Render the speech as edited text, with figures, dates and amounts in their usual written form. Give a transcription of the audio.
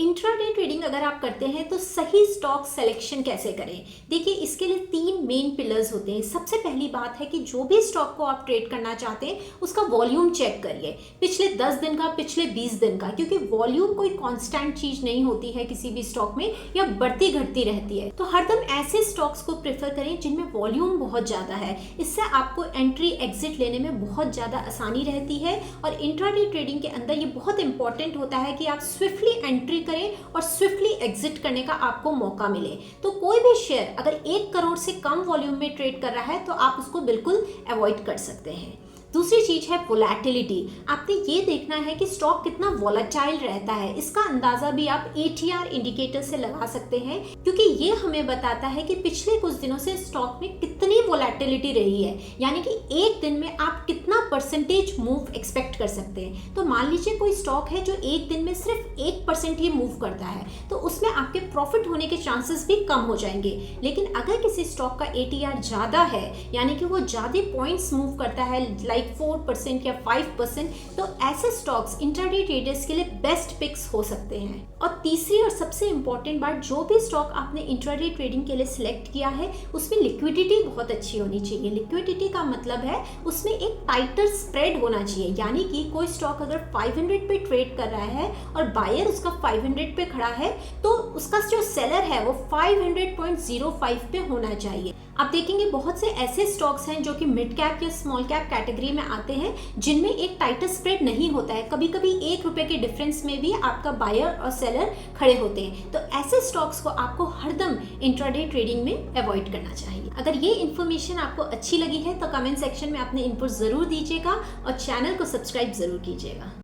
Intraday trading अगर आप करते हैं तो सही स्टॉक सिलेक्शन कैसे करें। देखिए, इसके लिए 3 मेन पिलर्स होते हैं। सबसे पहली बात है कि जो भी स्टॉक को आप ट्रेड करना चाहते हैं उसका वॉल्यूम चेक करिए, पिछले 10 दिन का, पिछले 20 दिन का, क्योंकि वॉल्यूम कोई कांस्टेंट चीज नहीं होती है किसी भी स्टॉक में, या बढ़ती घटती रहती है। तो हरदम ऐसे स्टॉक्स को प्रेफर करें जिनमें वॉल्यूम बहुत ज्यादा है। इससे आपको एंट्री एग्जिट लेने में बहुत ज्यादा आसानी रहती है। और इंट्राडे ट्रेडिंग के अंदर ये बहुत इंपॉर्टेंट होता है कि आप स्विफ्टली एंट्री करें और स्विफ्टली एग्जिट करने का आपको मौका मिले। तो कोई भी शेयर अगर 1 करोड़ से कम वॉल्यूम में ट्रेड कर रहा है तो आप उसको बिल्कुल अवॉइड कर सकते हैं। दूसरी चीज है वोलेटिलिटी। आपने ये देखना है कि स्टॉक कितना वोलेटाइल रहता है। इसका अंदाजा भी आप ATR इंडिकेटर से लगा सकते हैं, क्योंकि ये हमें बताता है कि पिछले कुछ दिनों से स्टॉक में कितनी वोलेटिलिटी रही है, यानी कि एक दिन में आप कितना परसेंटेज मूव एक्सपेक्ट कर सकते हैं। तो मान लीजिए कोई स्टॉक है जो एक दिन में सिर्फ 1% ही मूव करता है, तो उसमें आपके प्रॉफिट होने के चांसेस भी कम हो जाएंगे। लेकिन अगर किसी स्टॉक का ATR ज्यादा है, यानी कि वो ज्यादा पॉइंट्स मूव करता है, 4% या 5%, तो ऐसे स्टॉक्स इंट्राडे ट्रेडर्स के लिए बेस्ट पिक्स हो सकते हैं। और तीसरी और सबसे इंपॉर्टेंट बात, जो भी स्टॉक आपने इंट्राडे ट्रेडिंग के लिए सिलेक्ट किया है उसमें लिक्विडिटी बहुत अच्छी होनी चाहिए। लिक्विडिटी का मतलब है उसमें एक टाइटर स्प्रेड होना चाहिए, यानी कि कोई स्टॉक अगर 500 पे ट्रेड कर रहा है और बायर उसका 500 पे खड़ा है, तो उसका जो सेलर है वो 500.05 पे होना चाहिए। आप देखेंगे बहुत से ऐसे स्टॉक्स हैं जो कि मिड कैप या स्मॉल कैप कैटेगरी में आते हैं, जिनमें एक टाइटर स्प्रेड नहीं होता है। कभी कभी ₹1 के डिफरेंस में भी आपका बायर और सेलर खड़े होते हैं। तो ऐसे स्टॉक्स को आपको हरदम इंट्राडे ट्रेडिंग में अवॉइड करना चाहिए। अगर ये इन्फॉर्मेशन आपको अच्छी लगी है तो कमेंट सेक्शन में अपने इनपुट जरूर दीजिएगा और चैनल को सब्सक्राइब जरूर कीजिएगा।